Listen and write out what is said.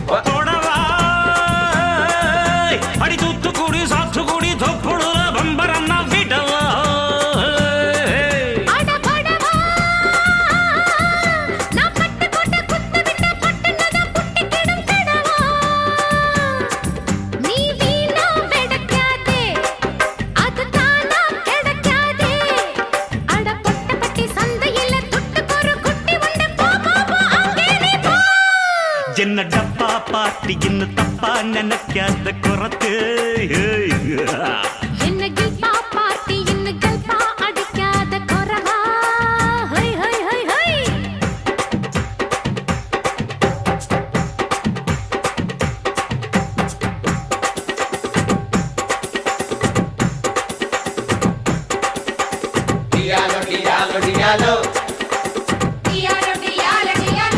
போடவா அடி தூத்துக்குடி சாத்துக்குடி தொப்புடுற பம்பரம் நான் விடவா என்ன டப்பா பாட்டி இன்னும் தப்பா நினைக்காத குறத்து